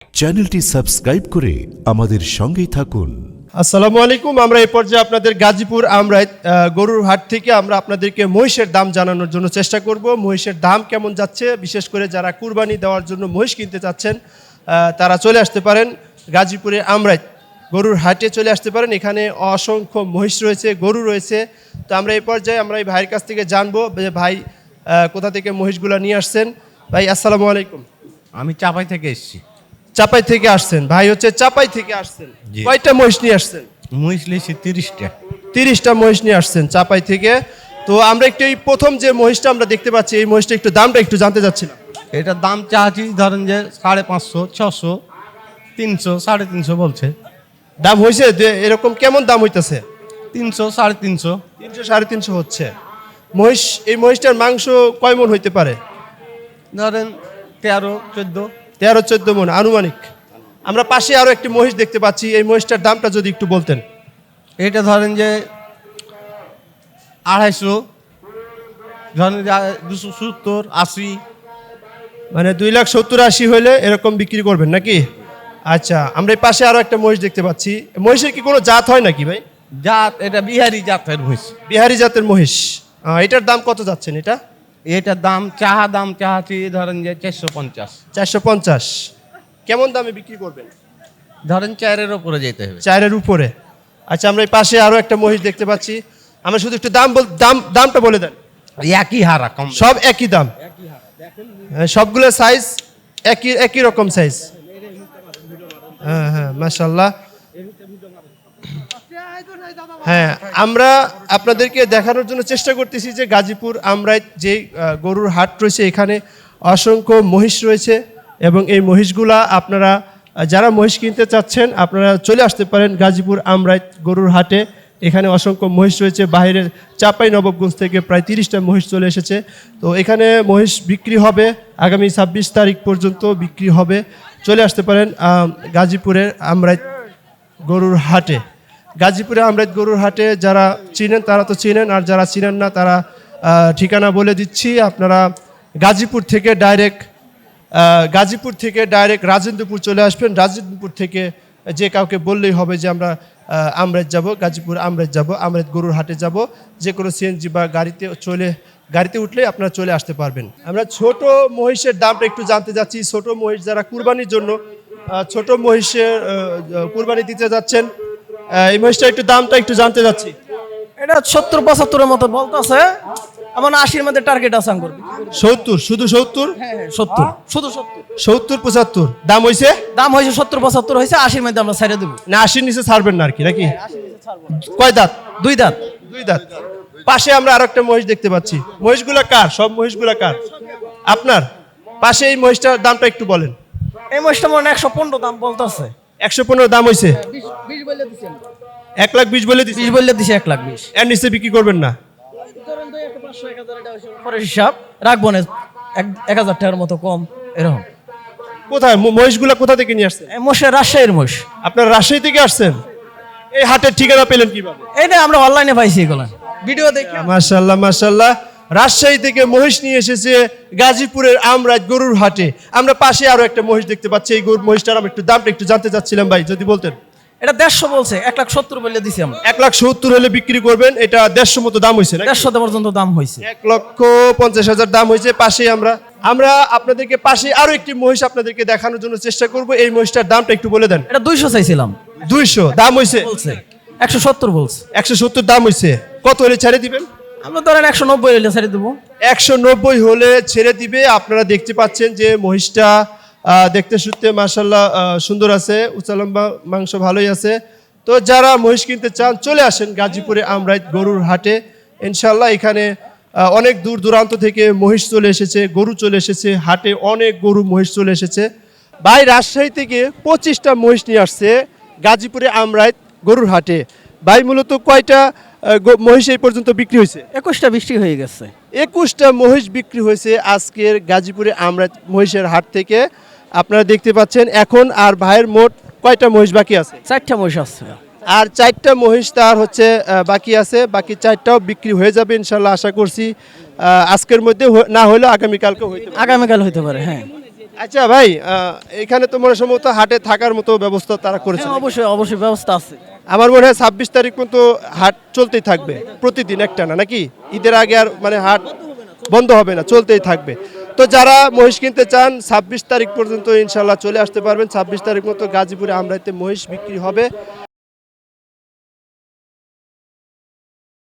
চ্যানেলটি সাবস্ক্রাইব করে আমাদের সঙ্গেই থাকুন। আসসালামু আলাইকুম। আমরা এই পর্যায়ে আপনাদের গাজীপুর আমরাইত গরুর হাট থেকে আমরা আপনাদেরকে মহিষের দাম জানানোর জন্য চেষ্টা করব। মহিষের দাম কেমন যাচ্ছে, বিশেষ করে যারা কুরবানি দেওয়ার জন্য মহিষ কিনতে চাচ্ছেন তারা চলে আসতে পারেন গাজীপুরে আমরাইত গরুর হাটে চলে আসতে পারেন। এখানে অসংখ্য মহিষ রয়েছে, গরু রয়েছে। তো আমরা এই পর্যায়ে আমরা এই ভাইয়ের কাছ থেকে জানবো যে ভাই কোথা থেকে মহিষগুলো নিয়ে আসছেন। ভাই আসসালামু আলাইকুম। আমি চাপাই থেকে এসেছি। চাপাই থেকে আসছেন ভাই, হচ্ছে চাপাই থেকে আসছেন। জি। কয়টা মহিষ নিয়ে আসছেন? মহিষ লিয়েছি 30টা। 30টা মহিষ নিয়ে আসছেন চাপাই থেকে। তো আমরা একটু এই প্রথম যে মহিষটা আমরা দেখতে পাচ্ছি, এই মহিষটা একটু দামটা একটু জানতে চাচ্ছিলাম। এটার দাম চাচ্ছি ধরেন যে 550, 600, 300, 350 বলছে। দাম হয়েছে এরকম কেমন দাম হইতেছে? 300, 350। 300 350 হচ্ছে। মহিষ, এই মহিষটার মাংস কয় মণ হইতে পারে? ধরেন 13, 14। 13-14 মণ আনুমানিক। আমরা পাশে আরো একটি মহিষ দেখতে পাচ্ছি, এই মহিষটার দামটা যদি একটু বলতেন। এটা ধরেন যে 250, ধরেন যে 270, 80। মানে 2,70,000-80 হইলে এরকম বিক্রি করবেন নাকি? আচ্ছা, আমরা এই পাশে আরো একটা মহিষ দেখতে পাচ্ছি। মহিষের কি কোনো জাত হয় নাকি ভাই? জাত এটা বিহারি জাতের মহিষ। বিহারি জাতের মহিষ। এটার দাম কত যাচ্ছেন এটা? এটার দাম চাচ্ছি ধরেন যে 450। 450। কেমন দামে বিক্রি করবেন? ধরেন 4-এর উপরে যেতে হবে। 4-এর উপরে। আচ্ছা, আমরা এই পাশে আরো একটা মহিষ দেখতে পাচ্ছি। আমরা শুধু একটু দামটা বলে দেন। একই হারা কম। সব একই দাম? সবগুলো সাইজ একই রকম সাইজ? হ্যাঁ, মাশাআল্লাহ। হ্যাঁ, আমরা আপনাদেরকে দেখানোর জন্য চেষ্টা করতেছি যে গাজীপুর আমরাইত যে গরুর হাট রয়েছে, এখানে অসংখ্য মহিষ রয়েছে এবং এই মহিষগুলা আপনারা যারা মহিষ কিনতে চাচ্ছেন আপনারা চলে আসতে পারেন গাজীপুর আমরাইত গরুর হাটে। এখানে অসংখ্য মহিষ রয়েছে। বাইরের চাপাই নবাবগঞ্জ থেকে প্রায় 30টা মহিষ চলে এসেছে। তো এখানে মহিষ বিক্রি হবে আগামী 26 তারিখ পর্যন্ত বিক্রি হবে। চলে আসতে পারেন গাজীপুরের আমরাইত গরুর হাটে। গাজীপুরে আমরাইত গরুর হাটে যারা চিনেন তারা তো চিনেন, আর যারা চিনেন না তারা ঠিকানা বলে দিচ্ছি। আপনারা গাজীপুর থেকে ডাইরেক্ট রাজেন্দ্রপুর চলে আসবেন। রাজেন্দ্রপুর থেকে যে কাউকে বললেই হবে যে আমরা আমরাইত যাব, গাজীপুর আমরাইত যাব, আমরাইত গরুর হাটে যাব। যে কোনো সিএনজি বা গাড়িতে উঠলে আপনারা চলে আসতে পারবেন। আমরা ছোট মহিষের দামটা একটু জানতে যাচ্ছি। ছোট মহিষ যারা কুরবানির জন্য ছোট মহিষের কুরবানি দিতে যাচ্ছেন, এই মহিষটা দামটা একটু জানতে যাচ্ছি। এটা 70-75 মতো বলতেছে। আমার 80-র মধ্যে টার্গেট আছে আঙ্গুর। 70, শুধু 70? হ্যাঁ, 70, শুধু 70। 70-75 দাম হয়েছে? দাম হয়েছে 70-75 হয়েছে। 80-র মধ্যে আমরা ছেড়ে দেবো। না 80-র নিচে ছাড়বেন না আর কি নাকি? কয় দাঁত? 2 দাঁত। 2 দাঁত। পাশে আমরা আর একটা মহিষ দেখতে পাচ্ছি। মহিষগুলা কার? সব মহিষগুলা কার? আপনার? পাশে এই মহিষটার দামটা একটু বলেন। এই মহিষটা মনে হয় 115 দাম বলতেছে। 115 দাম হয়েছে? 20 বলে দিছেন। 1,20,000 বলে দিচ্ছি। 20 বলে দিছে 1,20,000। এর নিচে বিক্রি করবেন না? ধরেন 500-1000 এটা হইছে পরে হিসাব রাখবো না। 1000 টাকার মতো কম এরকম। কোথায় মহিষগুলা কোথা থেকে নিয়ে আসছেন? এই মহিষ রাজশাহীর মহিষ। আপনার রাজশাহী থেকে আসছেন? এই হাটের ঠিকানা পেলেন কিভাবে? এইটা আমরা অনলাইনে পাইছি এগুলো। ভিডিও দেখে। মাশাআল্লাহ মাশাআল্লাহ। রাজশাহী থেকে মহিষ নিয়ে এসেছে গাজীপুরের আমরাইত গরুর হাটে। আমরা পাশে আরো একটা মহিষ দেখতে পাচ্ছি। এই মহিষটার আমি দামটা একটু জানতে চাচ্ছিলাম ভাই, যদি বলতেন। এটা 150 বলছে, 1,70 বলে দিছি আমরা। 1,70,000 হলে বিক্রি করবেন। এটা 150 মতো দাম হয়েছে? 150 পর্যন্ত দাম হয়েছে। 1,50,000 দাম হয়েছে। পাশে আমরা আপনাদেরকে পাশে আরো একটি মহিষ আপনাদেরকে দেখানোর জন্য চেষ্টা করব। এই মহিষটার দামটা একটু বলে দেন। এটা 200 চাইছিলাম। 200 দাম হয়েছে? বলছে 170 বলছে। 170 দাম হয়েছে। কত হলে ছেড়ে দিবেন? আমরা ধরেন 190 হইলে ছেড়ে দেবো। 190 হলে ছেড়ে দিবে। আপনারা দেখতে পাচ্ছেন যে মহিষটা দেখতে শুনতে মাশাআল্লাহ সুন্দর আছে, উচ্চালম্বা মাংস ভালোই আছে। তো যারা মহিষ কিনতে চান চলে আসেন গাজীপুরে আমরাইত গরুর হাটে। ইনশাআল্লাহ এখানে অনেক দূর দূরান্ত থেকে মহিষ চলে এসেছে, গরু চলে এসেছে। হাটে অনেক গরু মহিষ চলে এসেছে। ভাই রাজশাহী থেকে 25টা মহিষ নিয়ে আসছে গাজীপুরে আমরাইত গরুর হাটে। ভাই মূলত কয়টা মহিষ এই পর্যন্ত বিক্রি হয়েছে? 21টা বৃষ্টি হয়ে গেছে। 21টা মহিষ বিক্রি হয়েছে আজকের গাজীপুরে আমরাইত মহিষের হাট থেকে। আপনারা দেখতে পাচ্ছেন। এখন আর ভাইয়ের মোট কয়টা মহিষ বাকি আছে? 4টা মহিষ আছে। আর 4টা মহিষ তার বাকি আছে। বাকি 4টাও বিক্রি হয়ে যাবে ইনশাল্লাহ, আশা করছি। আজকের মধ্যে না হলেও আগামীকালকে হইতে পারে। আগামীকাল হইতে পারে। হ্যাঁ, আচ্ছা ভাই, এখানে তো মনে সম্ভবত হাটে থাকার মতো ব্যবস্থা তারা করেছে। হ্যাঁ, অবশ্যই অবশ্যই ব্যবস্থা আছে। আমার মনে হয় 26 তারিখ পর্যন্ত হাট চলতেই থাকবে, প্রতিদিন একটা না নাকি? ঈদের আগে আর মানে হাট বন্ধ হবে না, চলতেই থাকবে। তো যারা মহিষ কিনতে চান 26 তারিখ পর্যন্ত ইনশাল্লাহ চলে আসতে পারবেন। 26 তারিখ মতো গাজীপুরে আমরাইতে মহিষ বিক্রি হবে।